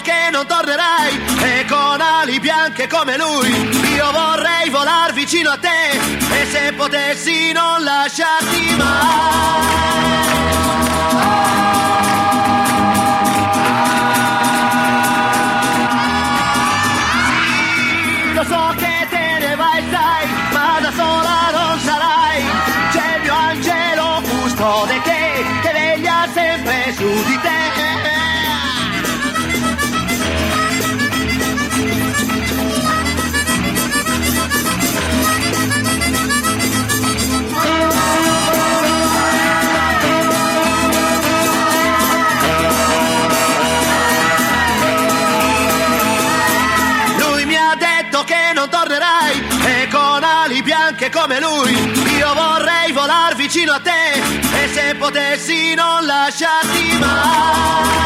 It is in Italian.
che non tornerai, e con ali bianche come lui io vorrei volar vicino a te, e se potessi non lasciarti mai. Lo so che te ne vai, sai, ma da sola non sarai. C'è il mio angelo custode che veglia sempre su di te. Che non tornerai, e con ali bianche come lui io vorrei volar vicino a te, e se potessi non lasciarti mai.